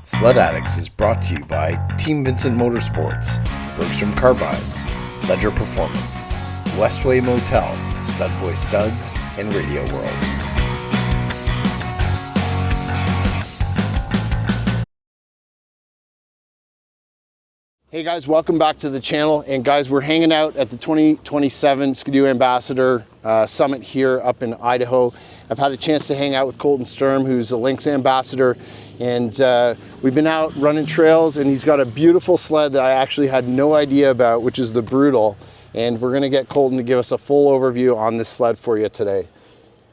Sled Addicts is brought to you by Team Vincent Motorsports, Bergstrom Carbines, Ledger Performance, Westway Motel, Stud Boy Studs, and Radio World. Hey guys, welcome back to the channel. And guys, we're hanging out at the 2027 Skidoo Ambassador Summit here up in Idaho. I've had a chance to hang out with Colton Sturm, who's a Lynx Ambassador, and we've been out running trails, and he's got a beautiful sled that I actually had no idea about, which is the Brutal. And we're gonna get Colton to give us a full overview on this sled for you today.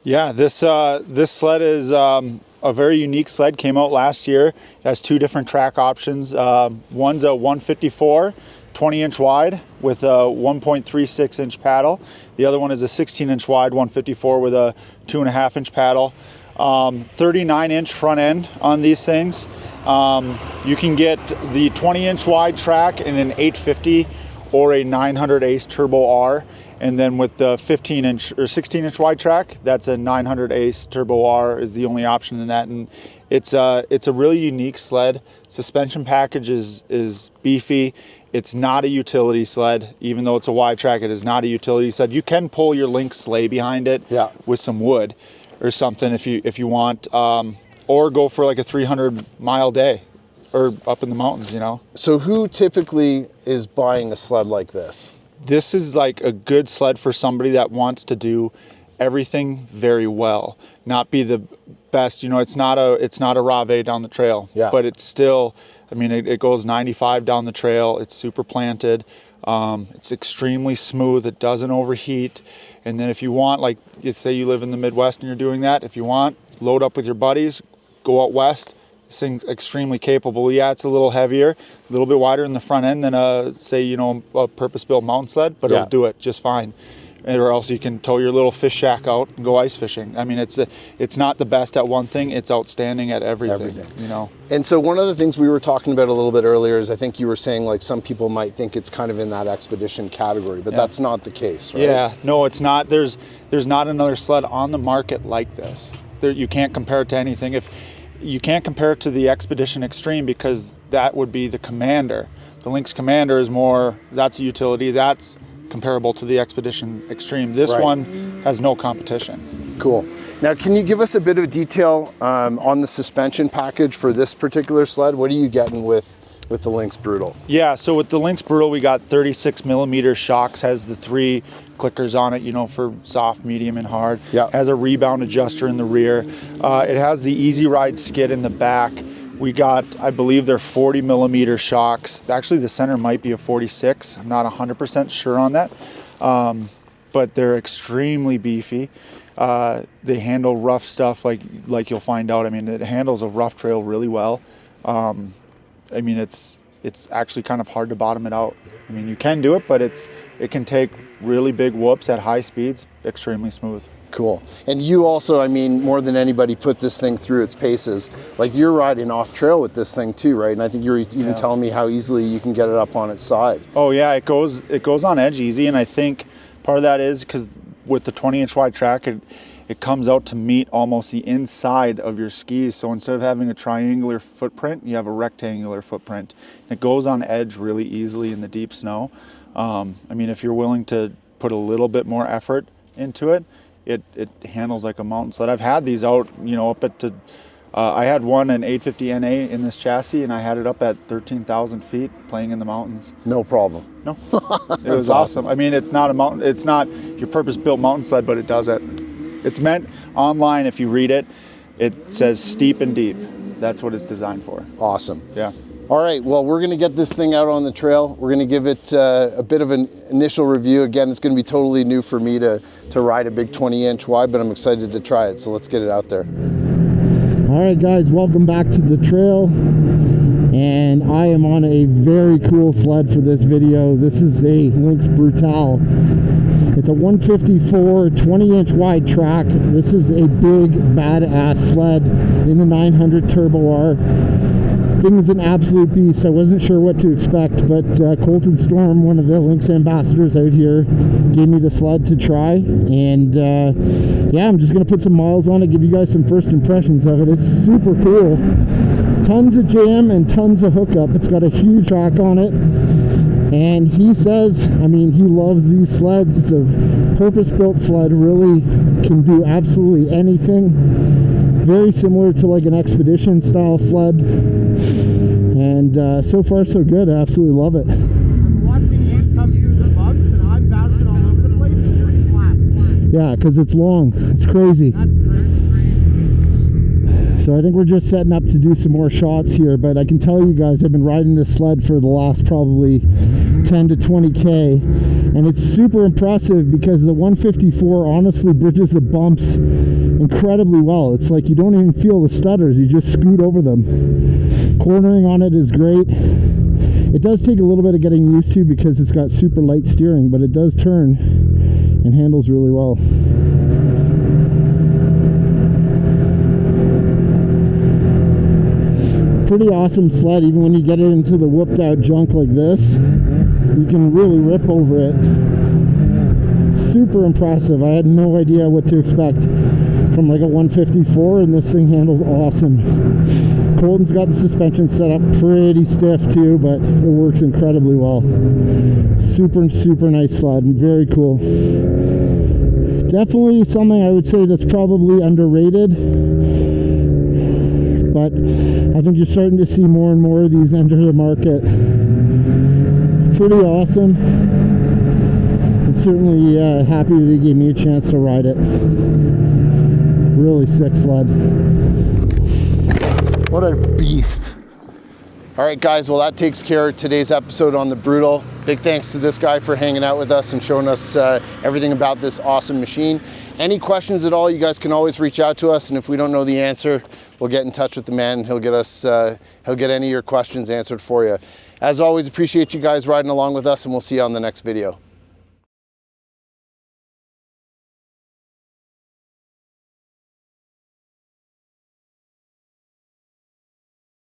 Yeah, this sled is a very unique sled. Came out last year. It has two different track options. One's a 154, 20-inch wide with a 1.36-inch paddle. The other one is a 16-inch wide 154 with a 2.5-inch paddle. 39-inch front end on these things. You can get the 20-inch wide track in an 850 or a 900 Ace Turbo R. And then with the 15-inch or 16-inch wide track, that's a 900 Ace Turbo R is the only option in that. And it's a really unique sled. Suspension package is beefy. It's not a utility sled, even though it's a wide track. It is not a utility sled. You can pull your Lynx sleigh behind it with some wood or something if you want, or go for like a 300-mile day or up in the mountains, you know. So who typically is buying a sled like this? This is like a good sled for somebody that wants to do everything very well, not be the best. You know, it's not a Rave down the trail, but it's still, I mean, it goes 95 down the trail. It's super planted. It's extremely smooth. It doesn't overheat. And then if you want, like, you say you live in the Midwest and you're doing that, if you want, load up with your buddies, go out west. This thing's extremely capable. Yeah, it's a little heavier, a little bit wider in the front end than a purpose-built mountain sled, but it'll do it just fine. Or else you can tow your little fish shack out and go ice fishing. I mean, it's not the best at one thing, it's outstanding at everything. You know. And so one of the things we were talking about a little bit earlier is I think you were saying like some people might think it's kind of in that expedition category, but that's not the case, right? Yeah, no, it's not. There's not another sled on the market like this. You can't compare it to anything. You can't compare it to the Expedition Extreme because that would be the Commander. The Lynx Commander is more, that's a utility, that's comparable to the Expedition Extreme. This one has no competition. Cool. Now, can you give us a bit of detail on the suspension package for this particular sled? What are you getting with the Lynx Brutal? Yeah, so with the Lynx Brutal, we got 36 millimeter shocks, has the 3 clickers on it, you know, for soft, medium, and hard. Has a rebound adjuster in the rear. It has the Easy Ride skid in the back. We got, I believe they're 40 millimeter shocks. Actually, the center might be a 46. I'm not 100% sure on that, but they're extremely beefy. They handle rough stuff like you'll find out. I mean, it handles a rough trail really well. I mean, it's actually kind of hard to bottom it out. I mean, you can do it, but it can take really big whoops at high speeds, extremely smooth. Cool. And you also, I mean, more than anybody put this thing through its paces. Like you're riding off trail with this thing too, right? And I think you're even telling me how easily you can get it up on its side. Oh yeah, it goes on edge easy, and I think part of that is because with the 20-inch wide track, it comes out to meet almost the inside of your skis. So instead of having a triangular footprint, you have a rectangular footprint. It goes on edge really easily in the deep snow. I mean, if you're willing to put a little bit more effort into it, it handles like a mountain sled. I've had these out, you know, up at I had an 850 NA in this chassis, and I had it up at 13,000 feet playing in the mountains. No problem. No, it was awesome. I mean, it's not your purpose-built mountain sled, but it does it. It's meant online, if you read it, it says steep and deep. That's what it's designed for. Awesome. Yeah. All right, well, we're gonna get this thing out on the trail. We're gonna give it a bit of an initial review. Again, it's gonna be totally new for me to ride a big 20-inch wide, but I'm excited to try it, so let's get it out there. All right, guys, welcome back to the trail. And I am on a very cool sled for this video. This is a Lynx Brutal. It's a 154 20-inch wide track. This is a big badass sled in the 900 Turbo R. Thing is an absolute beast. I wasn't sure what to expect, but Colton Sturm, one of the Lynx ambassadors out here, gave me the sled to try, and yeah, I'm just gonna put some miles on it, give you guys some first impressions of it. It's super cool. Tons of jam and tons of hookup. It's got a huge track on it, and he says, I mean, he loves these sleds. It's a purpose-built sled, really can do absolutely anything. Very similar to like an expedition style sled, and so far so good. I absolutely love it. I'm watching him come through the bumps and I'm bouncing all over the place and you're flat. Yeah, because it's long. It's crazy. That's great. So I think we're just setting up to do some more shots here, but I can tell you guys I've been riding this sled for the last probably 10 to 20K, and it's super impressive because the 154 honestly bridges the bumps incredibly well. It's like you don't even feel the stutters, you just scoot over them. Cornering on it is great. It does take a little bit of getting used to because it's got super light steering, but it does turn and handles really well. Pretty awesome sled. Even when you get it into the whooped out junk like this, you can really rip over it. Super impressive. I had no idea what to expect from like a 154, and this thing handles awesome. Colton's got the suspension set up pretty stiff too, but it works incredibly well. Super nice sled and very cool. Definitely something I would say that's probably underrated, but I think you're starting to see more and more of these enter the market. Pretty awesome, and certainly happy that he gave me a chance to ride it. Really sick sled. What a beast. All right, guys, well, that takes care of today's episode on the Brutal. Big thanks to this guy for hanging out with us and showing us everything about this awesome machine. Any questions at all, you guys can always reach out to us, and if we don't know the answer, we'll get in touch with the man and he'll get any of your questions answered for you. As always, appreciate you guys riding along with us, and we'll see you on the next video.